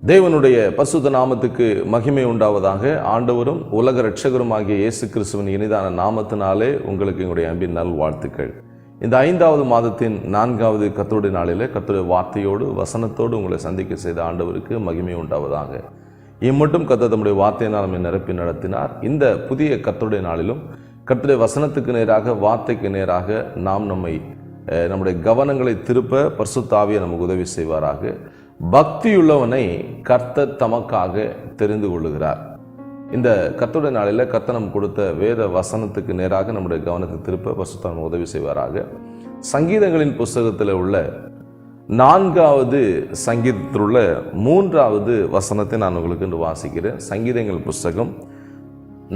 தேவனுடைய பரிசுத்த நாமத்துக்கு மகிமை உண்டாவதாக. ஆண்டவரும் உலக இரட்சகரும் ஆகிய இயேசு கிறிஸ்துவின் இனிதான நாமத்தினாலே உங்களுக்கு எங்களுடைய அன்பின் நல் வாழ்த்துக்கள். இந்த 5வது மாதத்தின் 4வது கர்த்தருடைய நாளிலே கர்த்தருடைய வார்த்தையோடு வசனத்தோடு உங்களை சந்திக்க செய்த ஆண்டவருக்கு மகிமை உண்டாவதாக. இம்மட்டும் கர்த்தர் தம்முடைய வார்த்தையினால் நம்மை நிரப்பி நடத்தினார். இந்த புதிய கர்த்தருடைய நாளிலும் கர்த்தருடைய வசனத்துக்கு நேராக, வார்த்தைக்கு நேராக நம்முடைய கவனங்களை திருப்ப பரிசுத்த ஆவியானவர் நமக்கு உதவி செய்வாராக. பக்தியுள்ளவனை கர்த்தர் தமக்காக தெரிந்து கொள்ளுகிறார். இந்த கர்த்தருடைய நாளில் கர்த்தர் நமக்கு கொடுத்த வேத வசனத்துக்கு நேராக நம்முடைய கவனத்தை திருப்ப பரிசுத்த ஆவியானவர் உதவி செய்வாராக. சங்கீதங்களின் புஸ்தகத்தில் உள்ள 4வது சங்கீதத்தில் உள்ள 3வது வசனத்தை நான் உங்களுக்கு இன்று வாசிக்கிறேன். சங்கீதங்கள் புஸ்தகம்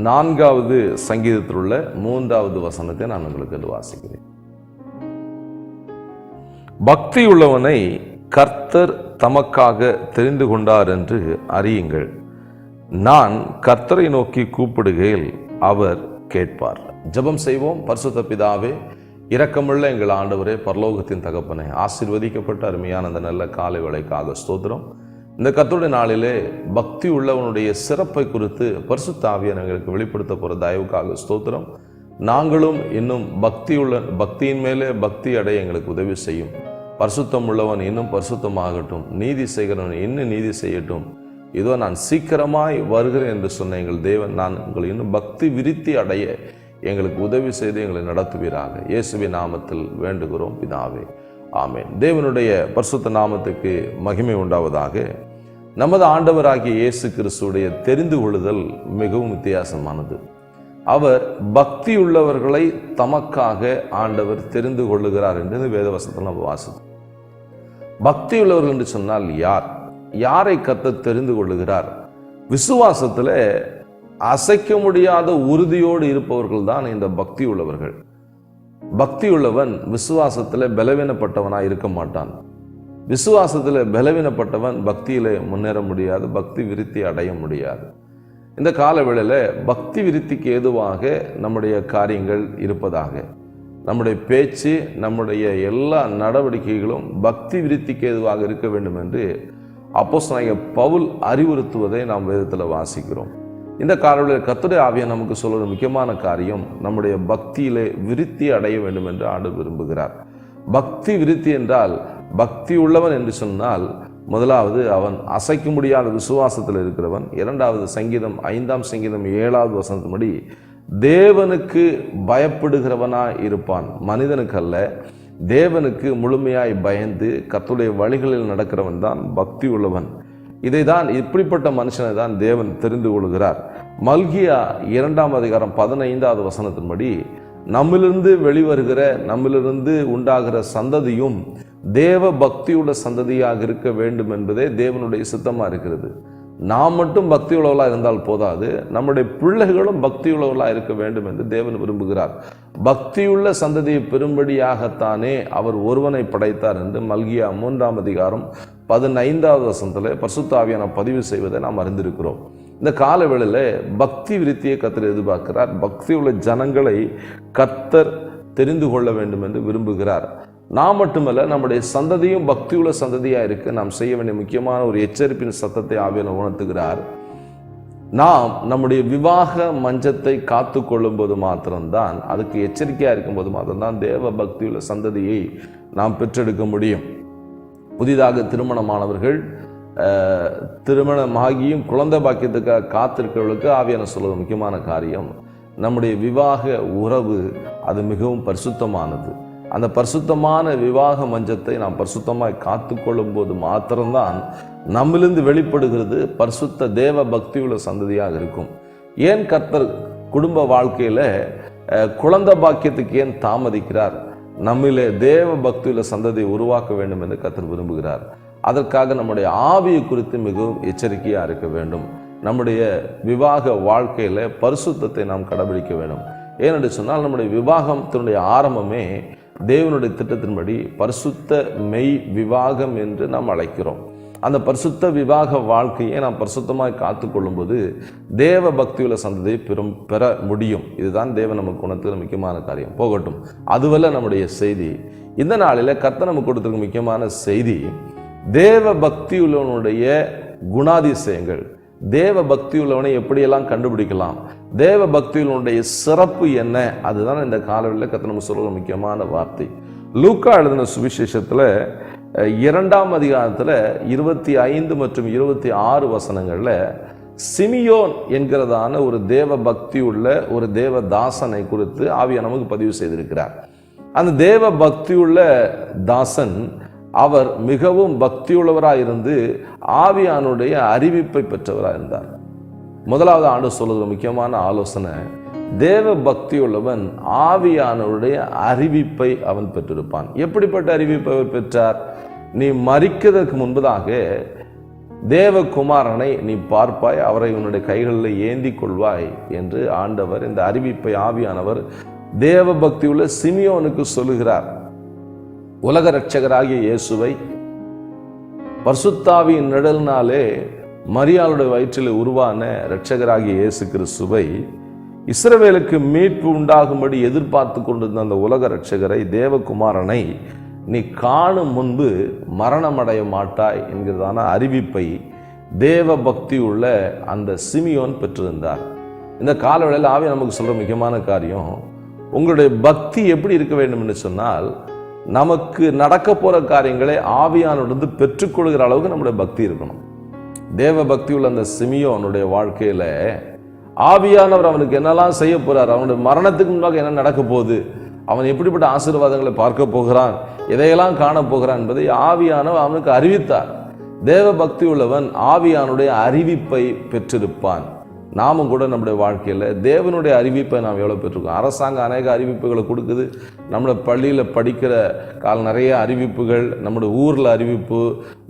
4வது சங்கீதத்தில் உள்ள 3வது வசனத்தை நான் உங்களுக்கு இன்று வாசிக்கிறேன். பக்தியுள்ளவனை கர்த்தர் தமக்காக தெரிந்து கொண்டார் என்று அறியுங்கள். நான் கர்த்தரை நோக்கி கூப்பிடுகையில் அவர் கேட்பார். ஜெபம் செய்வோம். பரிசுத்த பிதாவே, இரக்கமுள்ள எங்கள் ஆண்டவரே, பரலோகத்தின் தகப்பனே, ஆசீர்வதிக்கப்பட்ட அருமையான அந்த நல்ல காலை வேளைக்காக ஸ்தோத்திரம். இந்த கர்த்தருடைய நாளிலே பக்தி உள்ளவனுடைய சிறப்பை குறித்து பரிசுத்த ஆவியானவர் எங்களுக்கு வெளிப்படுத்த போகிற தயவுக்காக ஸ்தோத்திரம். நாங்களும் இன்னும் பக்தியின் மேலே பக்தி அடைய எங்களுக்கு உதவி செய்யும். பரிசுத்தம் உள்ளவன் இன்னும் பரிசுத்தமாகட்டும், நீதி செய்கிறவன் இன்னும் நீதி செய்யட்டும். இதோ நான் சீக்கிரமாய் வருகிறேன் என்று சொன்ன எங்கள் தேவன், நான் உங்களை இன்னும் பக்தி விருத்தி அடைய எங்களுக்கு உதவி செய்து எங்களை நடத்துவீராக. இயேசுவின் நாமத்தில் வேண்டுகிறோம் பிதாவே, ஆமென். தேவனுடைய பரிசுத்த நாமத்துக்கு மகிமை உண்டாவதாக. நமது ஆண்டவராகிய இயேசு கிறிஸ்துடைய தெரிந்து கொள்ளுதல் மிகவும் வித்தியாசமானது. அவர் பக்தியுள்ளவர்களை தமக்காக ஆண்டவர் தெரிந்து கொள்ளுகிறார் என்று வேதவசனத்தில் நம்ம வாசித்தோம். பக்தியுள்ளவர்கள் என்று சொன்னால் யாரை கர்த்தர் தெரிந்து கொள்ளுகிறார்? விசுவாசத்தில் அசைக்க முடியாத உறுதியோடு இருப்பவர்கள் தான் இந்த பக்தி உள்ளவர்கள். பக்தியுள்ளவன் விசுவாசத்தில் பலவீனப்பட்டவனாக இருக்க மாட்டான். விசுவாசத்தில் பலவீனப்பட்டவன் பக்தியிலே முன்னேற முடியாது, பக்தி விருத்தி அடைய முடியாது. இந்த காலவேளையில் பக்தி விருத்திக்கு ஏதுவாக நம்முடைய காரியங்கள் இருப்பதாக, நம்முடைய பேச்சு, நம்முடைய எல்லா நடவடிக்கைகளும் பக்தி விருத்திக்கு ஏதுவாக இருக்க வேண்டும் என்று அப்போஸ்தலனாகிய பவுல் அறிவுறுத்துவதை நாம் வேதத்தில் வாசிக்கிறோம். இந்த காலவேளையில் கர்த்தருடைய ஆவியானவர் நமக்கு சொல்கிற முக்கியமான காரியம், நம்முடைய பக்தியிலே விருத்தி அடைய வேண்டும் என்று ஆண்டவர் விரும்புகிறார். பக்தி விருத்தி என்றால், பக்தி உள்ளவன் என்று சொன்னால் முதலாவது அவன் அசைக்க முடியாத விசுவாசத்தில் இருக்கிறவன். 2வது சங்கீதம் 5ஆம் சங்கீதம் 7வது வசனத்தின்படி தேவனுக்கு பயப்படுகிறவனாய் இருப்பான். மனிதனுக்கு அல்ல, தேவனுக்கு முழுமையாய் பயந்து கர்த்தருடைய வழிகளில் நடக்கிறவன் தான் பக்தி உள்ளவன். இப்படிப்பட்ட மனுஷனை தான் தேவன் தெரிந்து கொள்கிறார். மல்கியா 2ஆம் அதிகாரம் 15வது வசனத்தின்படி நம்மிலிருந்து வெளிவருகிற, நம்மிலிருந்து உண்டாகிற சந்ததியும் தேவ பக்தியுள்ள சந்ததியாக இருக்க வேண்டும் என்பதே தேவனுடைய சித்தமாக இருக்கிறது. நாம் மட்டும் பக்தி உள்ளவர்களாக இருந்தால் போதாது, நம்முடைய பிள்ளைகளும் பக்தி உள்ளவர்களாக இருக்க வேண்டும் என்று தேவன் விரும்புகிறார். பக்தியுள்ள சந்ததியை பெரும்படியாகத்தானே அவர் ஒருவனை படைத்தார் என்று மல்கியா 3ஆம் அதிகாரம் 15வது வசனத்தில் பரிசுத்த ஆவியானவர் பதிவு செய்வதை நாம் அறிந்திருக்கிறோம். இந்த காலவேளையில் பக்தி விருத்தியை கர்த்தர் எதிர்பார்க்கிறார். பக்தி உள்ள ஜனங்களை கர்த்தர் தெரிந்து கொள்ள வேண்டும் என்று விரும்புகிறார். நாம் மட்டுமல்ல, நம்முடைய சந்ததியும் பக்தியுள்ள சந்ததியாக இருக்க நாம் செய்ய வேண்டிய முக்கியமான ஒரு எச்சரிப்பின் சத்தத்தை ஆவியானவர் உணர்த்துகிறார். நாம் நம்முடைய விவாக மஞ்சத்தை காத்து கொள்ளும் போது மாத்திரம்தான், அதுக்கு எச்சரிக்கையாக இருக்கும்போது மாத்திரம்தான் தேவ பக்தியுள்ள சந்ததியை நாம் பெற்றெடுக்க முடியும். புதிதாக திருமணமானவர்கள், திருமணமாகியும் குழந்தை பாக்கியத்துக்காக காத்திருக்கிறவர்களுக்கு ஆவியானவர் சொல்வது முக்கியமான காரியம், நம்முடைய விவாக உறவு அது மிகவும் பரிசுத்தமானது. அந்த பரிசுத்தமான விவாக மஞ்சத்தை நாம் பரிசுத்தமாய் காத்து கொள்ளும் போது மாத்திரம்தான் நம்மிலிருந்து வெளிப்படுகிறது பரிசுத்த தேவ பக்தியுள்ள சந்ததியாக இருக்கும். ஏன் கர்த்தர் குடும்ப வாழ்க்கையில் குழந்தை பாக்கியத்துக்கு ஏன் தாமதிக்கிறார்? நம்மிலே தேவ பக்தியுள்ள சந்ததியை உருவாக்க வேண்டும் என்று கர்த்தர் விரும்புகிறார். அதற்காக நம்முடைய ஆவியை குறித்து மிகவும் எச்சரிக்கையாக இருக்க வேண்டும். நம்முடைய விவாக வாழ்க்கையில் பரிசுத்தத்தை நாம் கடைபிடிக்க வேண்டும். ஏனென்று சொன்னால், நம்முடைய விவாகத்தினுடைய ஆரம்பமே தேவனுடைய திட்டத்தின்படி பரிசுத்த மெய் விவாகம் என்று நாம் அழைக்கிறோம். அந்த பரிசுத்த விவாக வாழ்க்கையை நாம் பரிசுத்தமாய் காத்து கொள்ளும்போது தேவ பக்தியுள்ள சந்ததியை பெற முடியும். இதுதான் தேவன் நமக்கு உணர்த்துகிற முக்கியமான காரியம். போகட்டும், அதுவல்ல நம்முடைய செய்தி. இந்த நாளில் கர்த்தர் நமக்கு கொடுத்திருக்கும் முக்கியமான செய்தி, தேவ பக்தியுள்ளவனுடைய குணாதிசயங்கள், தேவ பக்தியுள்ளவனை எப்படியெல்லாம் கண்டுபிடிக்கலாம், தேவ பக்தியுள்ளவனுடைய சிறப்பு என்ன, அதுதான் இந்த காலவெளியில் கர்த்தர் நம்ம சொல்கிற முக்கியமான வார்த்தை. லூக்கா எழுதின சுவிசேஷத்தில் 2ஆம் அதிகாரத்தில் 25 மற்றும் 26 வசனங்களில் சிமியோன் என்கிறதான ஒரு தேவ பக்தி உள்ள ஒரு தேவ தாசனை குறித்து ஆவியானவர் நமக்கு பதிவு செய்திருக்கிறார். அந்த தேவ பக்தியுள்ள தாசன் அவர் மிகவும் பக்தியுள்ளவராக இருந்து ஆவியானுடைய அறிவிப்பை பெற்றவராக இருந்தார். முதலாவது ஆண்டு சொல்லுகிற முக்கியமான ஆலோசனை, தேவ பக்தியுள்ளவன் ஆவியானுடைய அறிவிப்பை அவன் பெற்றிருப்பான். எப்படிப்பட்ட அறிவிப்பை அவர் பெற்றார்? நீ மரிக்கிறதுக்கு முன்பதாக தேவகுமாரனை நீ பார்ப்பாய், அவரை உன்னுடைய கைகளில் ஏந்தி கொள்வாய் என்று ஆண்டவர் இந்த அறிவிப்பை ஆவியானவர் தேவ பக்தியுள்ள சிமியோனுக்கு சொல்லுகிறார். உலக இரட்சகராகிய இயேசுவை பரிசுத்தாவியின் நிழலினாலே மரியாளுடைய வயிற்றில் உருவான இரட்சகராகிய இயேசு கிறிஸ்துவை இஸ்ரவேலுக்கு மீட்பு உண்டாகும்படி எதிர்பார்த்து கொண்டிருந்த அந்த உலக இரட்சகரை, தேவகுமாரனை நீ காணும் முன்பு மரணமடைய மாட்டாய் என்கிறதான அறிவிப்பை தேவ பக்தி உள்ள அந்த சிமியோன் பெற்றிருந்தார். இந்த காலவேளையில் ஆவி நமக்கு சொல்ற முக்கியமான காரியம், உங்களுடைய பக்தி எப்படி இருக்க வேண்டும் என்று சொன்னால், நமக்கு நடக்க போற காரியங்களை ஆவியானோடு பெற்றுக்கொள்கிற அளவுக்கு நம்முடைய பக்தி இருக்கணும். தேவ பக்தி உள்ள அந்த சிமியோனுடைய வாழ்க்கையில ஆவியானவர் அவனுக்கு என்னெல்லாம் செய்ய போறார், அவனுடைய மரணத்துக்கு முன்பாக என்ன நடக்க போகுது, அவன் எப்படிப்பட்ட ஆசீர்வாதங்களை பார்க்க போகிறான், எதையெல்லாம் காண போகிறான் என்பதை ஆவியானவர் அவனுக்கு அறிவித்தார். தேவ பக்தி உள்ளவன் ஆவியானுடைய அறிவிப்பை பெற்றிருப்பான். நாமும் கூட நம்முடைய வாழ்க்கையில் தேவனுடைய அறிவிப்பை நாம் எவ்வளோ பெற்றிருக்கோம். அரசாங்கம் அநேக அறிவிப்புகளை கொடுக்குது. நம்மளோட பள்ளியில் படிக்கிற நிறைய அறிவிப்புகள், நம்முடைய ஊரில் அறிவிப்பு,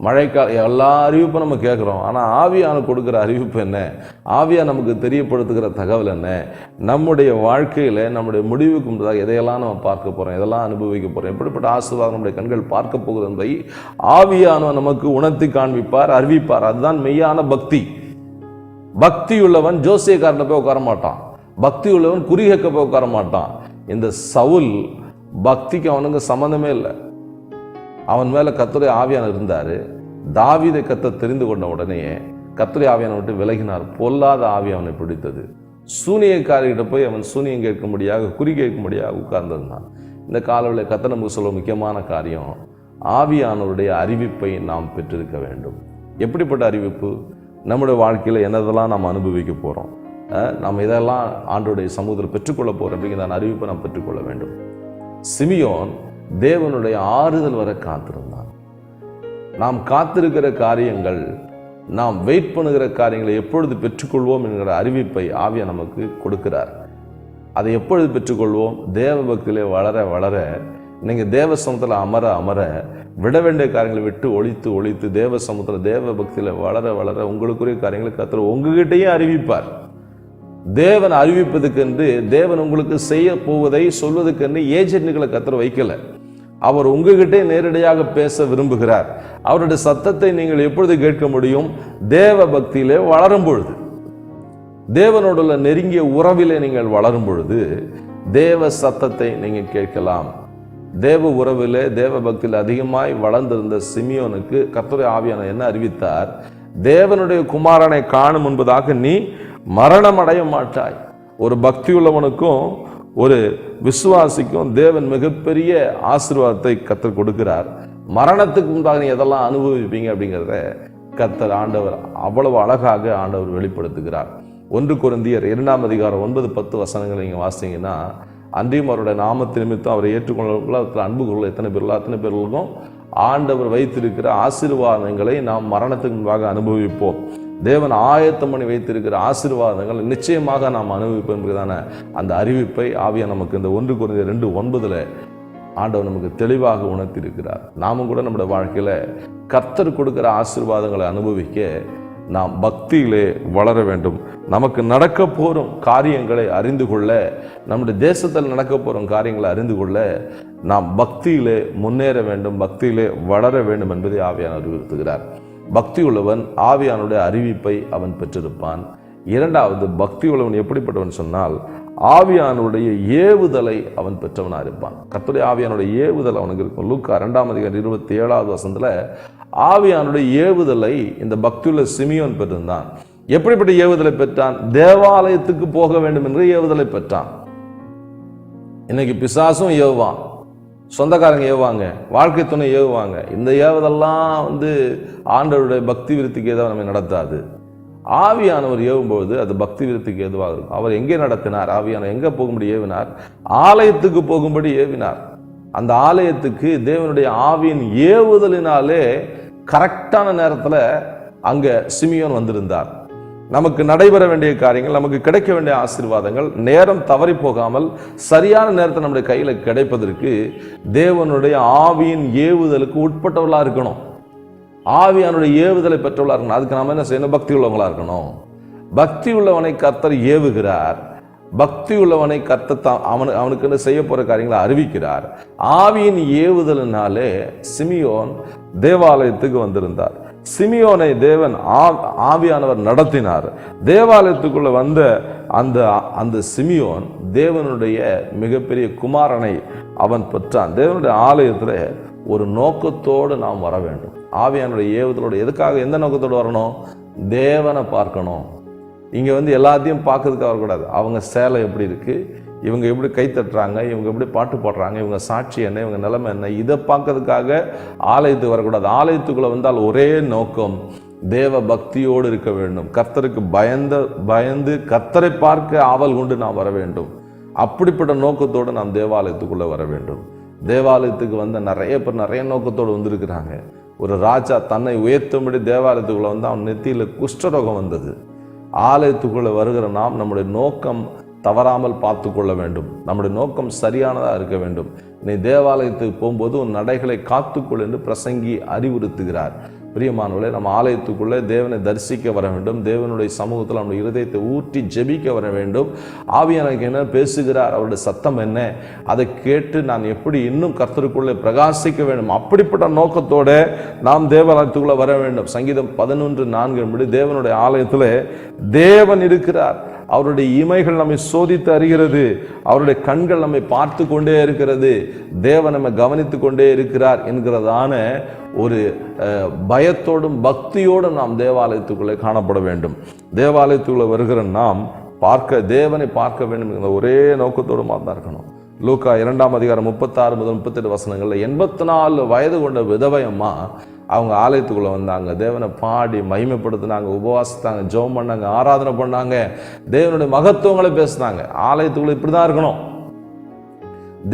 மழைக்கால எல்லா அறிவிப்பும் நம்ம கேட்குறோம். ஆனால் ஆவியான கொடுக்குற அறிவிப்பு என்ன, ஆவியா நமக்கு தெரியப்படுத்துகிற தகவல் என்ன, நம்முடைய வாழ்க்கையில் நம்முடைய முடிவுக்கு முன்னதாக எதையெல்லாம் நம்ம பார்க்க போகிறோம், எதெல்லாம் அனுபவிக்க போகிறோம், எப்படிப்பட்ட ஆசீர்வாதம் நம்முடைய கண்கள் பார்க்க போகிறது என்பதை ஆவியானவர் நமக்கு உணர்த்தி காண்பிப்பார், அறிவிப்பார். அதுதான் மெய்யான பக்தி. பக்தி உள்ளவன் ஜோசியக்காரன் போய் உட்கார மாட்டான், பக்தி உள்ளவன் குறிகேக்க போய் உட்கார மாட்டான். இந்த சவுல் பக்திக்கு அவனுக்கு சம்பந்தமே இல்லை. அவன் மேல கர்த்தருடைய ஆவியானவர் இருந்தாரு. தாவீதை கர்த்தர் தெரிந்து கொண்ட உடனே கர்த்தருடைய ஆவியானவர் விட்டு விலகினார். பொல்லாத ஆவி அவனை பிடித்தது. சூனியக்காரிகிட்ட போய் அவன் சூனியம் கேட்கும்படியாக, குறி கேட்கும்படியாக உட்கார்ந்திருந்தான். இந்த காலவெளியில் கர்த்தர் நமக்கு சொல்ல முக்கியமான காரியம், ஆவியானவருடைய அறிவிப்பை நாம் பெற்றிருக்க வேண்டும். எப்படிப்பட்ட அறிவிப்பு? நம்முடைய வாழ்க்கையில் என்னதெல்லாம் நாம் அனுபவிக்க போகிறோம், நம்ம இதெல்லாம் ஆண்டோடைய சமூகத்தில் பெற்றுக்கொள்ள போகிறோம் அப்படிங்கிற அறிவிப்பை நாம் பெற்றுக்கொள்ள வேண்டும். சிமியோன் தேவனுடைய ஆறுதல் வர காத்திருந்தான். நாம் காத்திருக்கிற காரியங்கள், நாம் வெயிட் பண்ணுகிற காரியங்களை எப்பொழுது பெற்றுக்கொள்வோம் என்கிற அறிவிப்பை ஆவியா நமக்கு கொடுக்கிறார். அதை எப்பொழுது பெற்றுக்கொள்வோம்? தேவ பக்தியிலே வளர வளர, நீங்கள் தேவ சமூகத்தில் அமர அமர, விட வேண்டிய காரியங்களை விட்டு ஒழித்து ஒழித்து தேவ சமூகத்தில் தேவ பக்தியில் வளர வளர உங்களுக்குரிய காரியங்களை கர்த்தர் உங்ககிட்டயே அறிவிப்பார். தேவன் அறிவிப்பதுக்கென்று, தேவன் உங்களுக்கு செய்ய போவதை சொல்வதற்கென்று ஏஜென்ட்களை கர்த்தர் வைக்கல. அவர் உங்ககிட்டே நேரடியாக பேச விரும்புகிறார். அவருடைய சத்தத்தை நீங்கள் எப்பொழுது கேட்க முடியும்? தேவ பக்தியிலே வளரும் பொழுது, தேவனோடுள்ள நெருங்கிய உறவிலே நீங்கள் வளரும் பொழுது தேவ சத்தத்தை நீங்கள் கேட்கலாம். தேவ உறவிலே தேவ பக்தியில் அதிகமாய் வளர்ந்திருந்த சிமியோனுக்கு கர்த்தருடைய ஆவியானவர் என்ன அறிவித்தார்? தேவனுடைய குமாரனை காணும் முன்பதாக நீ மரணம் அடைய மாட்டாய். ஒரு பக்தியுள்ளவனுக்கும் ஒரு விசுவாசிக்கும் தேவன் மிகப்பெரிய ஆசீர்வாதத்தை கர்த்தர் கொடுக்கிறார். மரணத்துக்கு முன்பாக நீ எதெல்லாம் அனுபவிப்பீங்க அப்படிங்கிறத கர்த்தர் ஆண்டவர் அவ்வளவு அழகாக ஆண்டவர் வெளிப்படுத்துகிறார். 1 கொரிந்தியர் 2ஆம் அதிகாரம் 9-10 வசனங்களை நீங்கள் வாசிங்கன்னா, அன்றையும் அவருடைய நாமத்து நிமித்தம் அவரை ஏற்றுக்கொள்ள அன்பு கொள்ள எத்தனை பேர்களுக்கும் ஆண்டவர் வைத்திருக்கிற ஆசீர்வாதங்களை நாம் மரணத்துக்கு முன்பாக அனுபவிப்போம். தேவன் ஆயத்தம் பண்ணி வைத்திருக்கிற ஆசீர்வாதங்கள் நிச்சயமாக நாம் அனுபவிப்போம் என்பதான அந்த அறிவிப்பை ஆவியா நமக்கு இந்த 1 கொரிந்தியர் 2:9 ஆண்டவர் நமக்கு தெளிவாக உணர்த்தி இருக்கிறார். நாமும் கூட நம்முடைய வாழ்க்கையில கர்த்தர் கொடுக்கிற ஆசீர்வாதங்களை அனுபவிக்க நாம் பக்தியிலே வளர வேண்டும். நமக்கு நடக்க போகும் காரியங்களை அறிந்து கொள்ள, நம்முடைய தேசத்தில் நடக்க போகும் காரியங்களை அறிந்து கொள்ள நாம் பக்தியிலே முன்னேற வேண்டும், பக்தியிலே வளர வேண்டும் என்பதை ஆவியானவர் அறிவுறுத்துகிறார். பக்தி உள்ளவன் ஆவியானுடைய அறிவிப்பை அவன் பெற்றிருப்பான். இரண்டாவது, பக்தி உள்ளவன் எப்படிப்பட்டவன் சொன்னால், ஆவியானுடைய ஏவுதலை அவன் பெற்றவனாக இருப்பான். கர்த்தருடைய ஆவியானுடைய ஏவுதல் அவனுக்கு இருக்கும். லூக்கா 2ஆம் அதிகாரம் 27வது வசனத்துல ஆவியானுடைய ஏவுதலை இந்த பக்தியுள்ள சிமியோன் பெற்றிருந்தான். எப்படிப்பட்ட ஏவுதலை பெற்றான்? தேவாலயத்துக்கு போக வேண்டும் என்று ஏவுதலை பெற்றான். இன்னைக்கு பிசாசும் ஏவுவான், சொந்தக்காரங்க ஏவுவாங்க, வாழ்க்கை துணை ஏவுவாங்க. இந்த ஏவுதெல்லாம் ஆண்டவருடைய பக்தி விருத்திக்கு ஏதாவது நம்ம நடத்தாது. ஆவியானவர் ஏவும்போது அது பக்தி விருத்திக்கு ஏதுவாக இருக்கும். அவர் எங்கே நடத்தினார்? ஆவியானவர் எங்கே போகும்படி ஏவினார்? ஆலயத்துக்கு போகும்படி ஏவினார். அந்த ஆலயத்துக்கு தேவனுடைய ஆவியின் ஏவுதலினாலே கரெக்டான நேரத்தில் அங்க சிமியோன் வந்திருந்தார். நமக்கு நடைபெற வேண்டிய காரியங்கள், நமக்கு கிடைக்க வேண்டிய ஆசீர்வாதங்கள் நேரம் தவறி போகாமல் சரியான நேரத்தை நம்முடைய கையில கிடைப்பதற்கு தேவனுடைய ஆவியின் ஏவுதலுக்கு உட்பட்டவர்களா இருக்கணும். ஆவியானுடைய ஏவுதலை பெற்றவர்களா இருக்கணும். அதுக்கு நாம என்ன செய்யணும்? பக்தி உள்ளவங்களா இருக்கணும். பக்தி உள்ளவனை கர்த்தர் ஏவுகிறார். பக்தி உள்ளவனை கர்த்தர் அவனுக்கு செய்ய போற காரியங்களை அறிவிக்கிறார். ஆவியின் ஏவுதலினாலே சிமியோன் தேவாலயத்துக்கு வந்திருந்தார். சிமியோனை தேவன் ஆவியானவர் நடத்தினார். தேவாலயத்துக்குள்ள வந்த அந்த சிமியோன் தேவனுடைய மிகப்பெரிய குமாரனை அவன் பெற்றான். தேவனுடைய ஆலயத்தில் ஒரு நோக்கத்தோடு நாம் வர வேண்டும். ஆவியானுடைய ஏவுதலோடு எதுக்காக, எந்த நோக்கத்தோடு வரணும்? தேவனை பார்க்கணும். இங்க எல்லாத்தையும் பார்க்கறதுக்கு வரக்கூடாது. அவங்க சேலை எப்படி இருக்கு, இவங்க எப்படி கை தட்டுறாங்க, இவங்க எப்படி பாட்டு பாடுறாங்க, இவங்க சாட்சி என்ன, இவங்க நிலைமை என்ன, இதை பார்க்கறதுக்காக ஆலயத்துக்கு வரக்கூடாது. ஆலயத்துக்குள்ள வந்தால் ஒரே நோக்கம், தேவ பக்தியோடு இருக்க வேண்டும். கர்த்தருக்கு பயந்து கர்த்தரை பார்க்க ஆவல் கொண்டு நாம் வர வேண்டும். அப்படிப்பட்ட நோக்கத்தோடு நாம் தேவாலயத்துக்குள்ள வர வேண்டும். தேவாலயத்துக்கு வந்த நிறைய பேர் நிறைய நோக்கத்தோடு வந்திருக்கிறாங்க. ஒரு ராஜா தன்னை உயர்த்தும்படி தேவாலயத்துக்குள்ள அவன் நெத்தியில குஷ்டரோகம் வந்தது. ஆலயத்துக்குள்ள வருகிற நாம் நம்முடைய நோக்கம் தவறாமல் பார்த்து கொள்ள வேண்டும். நம்முடைய நோக்கம் சரியானதாக இருக்க வேண்டும். நீ தேவாலயத்துக்கு போகும்போது உன் நடைகளை காத்துக்கொள் என்று பிரசங்கி அறிவுறுத்துகிறார். பிரியமானவர்களே, நம்ம ஆலயத்துக்குள்ளே தேவனை தரிசிக்க வர வேண்டும். தேவனுடைய சமூகத்தில் நம்முடைய இருதயத்தை ஊற்றி ஜெபிக்க வர வேண்டும். ஆவியானவர் என்ன பேசுகிறார், அவருடைய சத்தம் என்ன, அதை கேட்டு நான் எப்படி இன்னும் கர்த்தருக்குள்ளே பிரகாசிக்க வேண்டும். அப்படிப்பட்ட நோக்கத்தோட நாம் தேவாலயத்துக்குள்ளே வர வேண்டும். சங்கீதம் 11:4 தேவனுடைய ஆலயத்தில் தேவன் இருக்கிறார். அவருடைய இமைகள் நம்மை சோதித்து அறிகிறது. அவருடைய கண்கள் நம்மை பார்த்து கொண்டே இருக்கிறது. தேவன் நம்மை கவனித்து கொண்டே இருக்கிறார் என்கிறதான ஒரு பயத்தோடும் பக்தியோடும் நாம் தேவாலயத்துக்குள்ளே காணப்பட வேண்டும். தேவாலயத்துக்குள்ளே வருகிற நாம் தேவனை பார்க்க வேண்டும் என்ற ஒரே நோக்கத்தோடு தான் இருக்கணும். லூக்கா 2:36-38 84 வயது கொண்ட விதவை அம்மா அவங்க ஆலயத்துக்குள்ள வந்தாங்க. தேவனை பாடி மகிமைப்படுத்தினாங்க, உபவாசித்தாங்க, ஜெபம் பண்ணாங்க, ஆராதனை பண்ணாங்க, தேவனுடைய மகத்துவங்களை பேசினாங்க. ஆலயத்துக்குள்ள இப்படிதான் இருக்கணும்.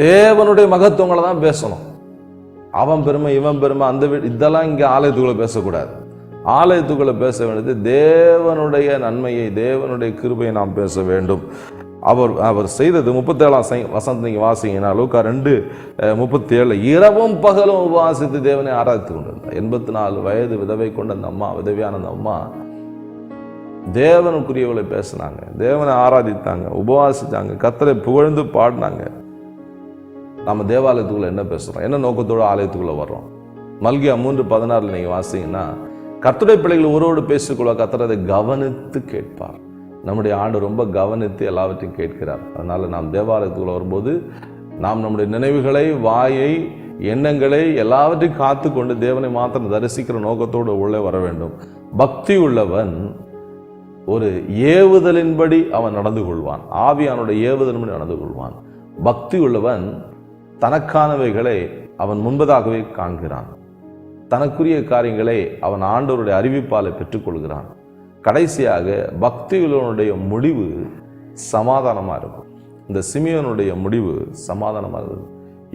தேவனுடைய மகத்துவங்களை தான் பேசணும். அவன் பெருமை, இவன் பெருமை, இதெல்லாம் இங்க ஆலயத்துக்குள்ள பேசக்கூடாது. ஆலயத்துக்குள்ள பேச வேண்டியது தேவனுடைய நன்மையை, தேவனுடைய கிருபையை நாம் பேச வேண்டும். அவர் செய்தது 37 நீங்க வாசிங்கன்னா லூக்கா 2:37 இரவும் பகலும் உபவாசித்து தேவனை ஆராதித்து கொண்டிருந்தார். 84 வயது விதவை கொண்ட அந்த அம்மா, விதவையான அந்த அம்மா தேவனுக்குரியவளை பேசினாங்க, தேவனை ஆராதித்தாங்க, உபவாசித்தாங்க, கர்த்தரை புகழ்ந்து பாடினாங்க. நம்ம தேவாலயத்துக்குள்ள என்ன பேசுறோம், என்ன நோக்கத்தோடு ஆலயத்துக்குள்ள வர்றோம்? மல்கியா 3:16 நீங்க வாசிங்கன்னா கர்த்தருடைய பிள்ளைகள் ஒருவோடு பேசிக்கொள்ள கர்த்தர் அதை கவனித்து கேட்பார். நம்முடைய ஆண்டு ரொம்ப கவனித்து எல்லாவற்றையும் கேட்கிறார். அதனால நாம் தேவாலயத்துக்குள்ள வரும்போது நாம் நம்முடைய நினைவுகளை, வாயை, எண்ணங்களை எல்லாவற்றையும் காத்து கொண்டு தேவனை மாத்திரம் தரிசிக்கிற நோக்கத்தோடு உள்ளே வர வேண்டும். பக்தி உள்ளவன் ஒரு ஏவுதலின்படி அவன் நடந்து கொள்வான். ஆவியானுடைய ஏவுதலின்படி நடந்து கொள்வான். பக்தி உள்ளவன் தனக்கானவைகளை அவன் முன்பதாகவே காண்கிறான். தனக்குரிய காரியங்களை அவன் ஆண்டவருடைய அறிவிப்பாலை பெற்றுக்கொள்கிறான். கடைசியாக பக்தியுள்ளவனுடைய முடிவு சமாதானமா இருக்கும். இந்த சிமியோனுடைய முடிவு சமாதானமா இருக்குது.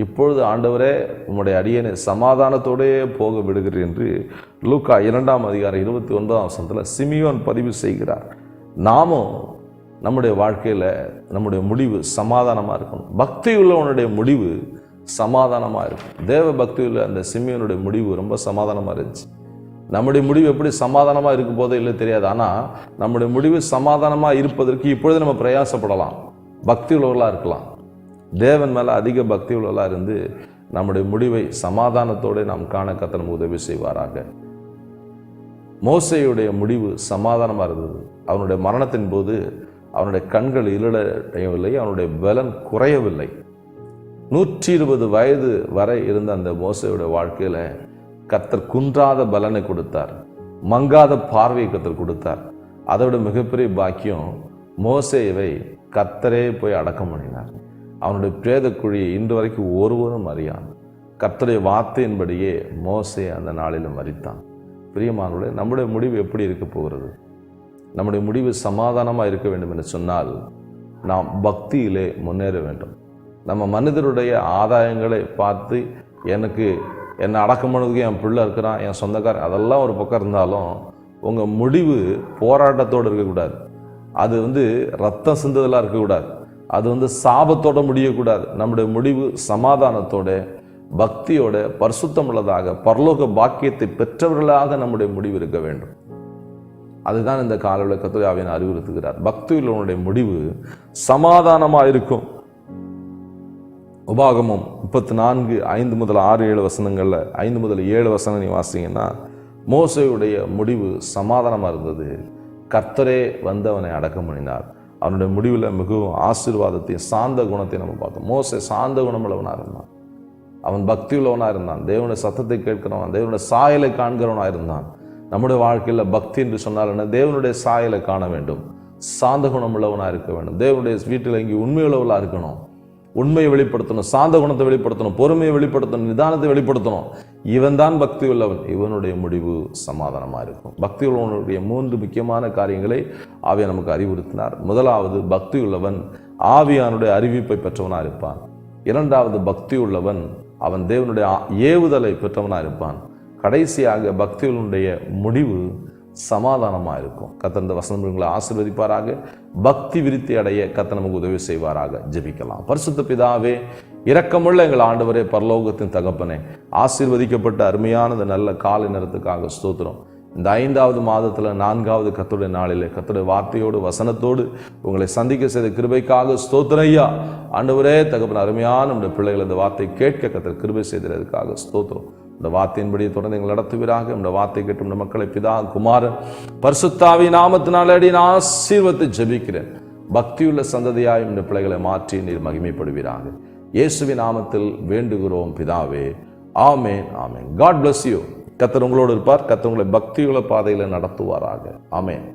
இப்பொழுது ஆண்டவரே உம்முடைய அடியனை சமாதானத்தோடே போக விடுகிறேன் என்று லூக்கா 2:29 சிமியோன் பதிவு செய்கிறார். நாமும் நம்முடைய வாழ்க்கையில நம்முடைய முடிவு சமாதானமா இருக்கணும். பக்தி உள்ளவனுடைய முடிவு சமாதானமா இருக்கும். தேவ பக்தியுள்ள அந்த சிமியோனுடைய முடிவு ரொம்ப சமாதானமா இருந்துச்சு. நம்முடைய முடிவு எப்படி சமாதானமா இருக்கும் போதே இல்லை தெரியாது. ஆனா நம்முடைய முடிவு சமாதானமா இருப்பதற்கு இப்பொழுது நம்ம பிரயாசப்படலாம். பக்தி உள்ளவர்களா இருக்கலாம். தேவன் மேல அதிக பக்தி உள்ளவர்களா இருந்து நம்முடைய முடிவை சமாதானத்தோடு நாம் காண கர்த்தர் நமக்கு உதவி செய்வாராக. மோசேயுடைய முடிவு சமாதானமா இருந்தது. அவனுடைய மரணத்தின் போது அவனுடைய கண்கள் இருளடையவில்லை, அவனுடைய பலன் குறையவில்லை. 120 வயது வரை இருந்த அந்த மோசேயுடைய வாழ்க்கையில கர்த்தர் குன்றாத பலனை கொடுத்தார், மங்காத பார்வையை கர்த்தர் கொடுத்தார். அதோட மிகப்பெரிய பாக்கியம், மோசேவை கர்த்தரே போய் அடக்கம் பண்ணினார். அவனுடைய பிரேத குழியை இன்று வரைக்கும் ஒருவரும் அறியான். கர்த்தருடைய வார்த்தையின்படியே மோசே அந்த நாளில் மரித்தான். பிரியமானவர்களே, நம்முடைய முடிவு எப்படி இருக்க போகிறது? நம்முடைய முடிவு சமாதானமாக இருக்க வேண்டும் என்று சொன்னால் நாம் பக்தியிலே முன்னேற வேண்டும். நம்ம மனிதருடைய ஆதாயங்களை பார்த்து என்னை அடக்கம் பண்ணதுக்கு என் பிள்ளை இருக்கிறான், என் சொந்தக்காரன், அதெல்லாம் ஒரு பக்கம் இருந்தாலும் உங்கள் முடிவு போராட்டத்தோடு இருக்கக்கூடாது. அது ரத்தம் சிந்துதலாக இருக்கக்கூடாது. அது சாபத்தோடு முடியக்கூடாது. நம்முடைய முடிவு சமாதானத்தோட, பக்தியோட, பரிசுத்தம் உள்ளதாக, பரலோக பாக்கியத்தை பெற்றவர்களாக நம்முடைய முடிவு இருக்க வேண்டும். அதுதான் இந்த காலையில் கர்த்தருடைய ஆவியானவர் அறிவுறுத்துகிறார். பக்தியில் உன்னுடைய முடிவு சமாதானமாக இருக்கும். உபாகமம் 34:5 முதல் 6-7 வசனங்களில் 5 முதல் 7 வசனம் நீ வாசிங்கன்னா, மோசேயுடைய முடிவு சமாதானமாக இருந்தது. கர்த்தரே அவனை அடக்கம் பண்ணினார். அவனுடைய முடிவில் மிகவும் ஆசீர்வாதத்தையும் சாந்த குணத்தையும் நம்ம பார்த்தோம். மோசே சாந்த குணமுள்ளவனாக இருந்தான். அவன் பக்தி உள்ளவனாக இருந்தான். தேவனுடைய சத்தத்தை கேட்கிறவன், தேவனுடைய சாயலை காண்கிறவனாக இருந்தான். நம்முடைய வாழ்க்கையில் பக்தி என்று சொன்னால் என்ன? தேவனுடைய சாயலை காண வேண்டும், சாந்த குணம் உள்ளவனாக இருக்க வேண்டும். தேவனுடைய வீட்டில் இங்கே உண்மையுள்ளவளாக இருக்கணும், உண்மையை வெளிப்படுத்தணும், சாந்த குணத்தை வெளிப்படுத்தணும், பொறுமையை வெளிப்படுத்தணும், நிதானத்தை வெளிப்படுத்தணும். இவன் தான் பக்தி உள்ளவன். இவனுடைய முடிவு சமாதானமாக இருக்கும். பக்தி உள்ளவனுடைய 3 முக்கியமான காரியங்களை ஆவியானவர் நமக்கு அறிவுறுத்தினார். முதலாவது, பக்தி உள்ளவன் ஆவியானுடைய அறிவிப்பை பெற்றவனாக இருப்பான். இரண்டாவது, பக்தி உள்ளவன் அவன் தேவனுடைய ஏவுதலை பெற்றவனாக இருப்பான். கடைசியாக, பக்தியுடைய முடிவு சமாதானமாக இருக்கும். கர்த்தர் இந்த வசனங்களை ஆசீர்வதிப்பாராக. பக்தி விருத்தி அடைய கர்த்தர் நமக்கு உதவி செய்வாராக. ஜெபிக்கலாம். பரிசுத்த பிதாவே, இரக்கமுள்ள எங்கள் ஆண்டவரே, பரலோகத்தின் தகப்பனே, ஆசீர்வதிக்கப்பட்ட அருமையான இந்த நல்ல காலை நேரத்துக்காக ஸ்தோத்திரம். இந்த 5வது மாதத்தில் 4வது கர்த்தருடைய நாளிலே கர்த்தருடைய வார்த்தையோடு வசனத்தோடு உங்களை சந்திக்க செய்த கிருபைக்காக ஸ்தோத்திரம் ஐயா. ஆண்டவரே தகப்பன், அருமையான நம்முடைய பிள்ளைகள் இந்த வார்த்தை கேட்க கர்த்தர் கிருபை செய்ததற்காக ஸ்தோத்திரம். இந்த வார்த்தையின்படி தொடர்ந்து எங்களை நடத்துவீராக. இந்த வார்த்தை கேட்டும் இந்த மக்களை பிதா, குமாரன், பரிசுத்தாவி நாமத்தினாலே நான் ஆசீர்வதித்து ஜெபிக்கிறேன். பக்தியுள்ள சந்ததியாய் இந்த பிள்ளைகளை மாற்றி நீர் மகிமைப்படுவீராக. இயேசுவின் நாமத்தில் வேண்டுகிறோம் பிதாவே. Amen, amen. God bless you. கர்த்தர் உங்களோடு இருப்பார். கர்த்தர் உங்களை பக்தியுள்ள பாதையில் நடத்துவாராக. ஆமென்.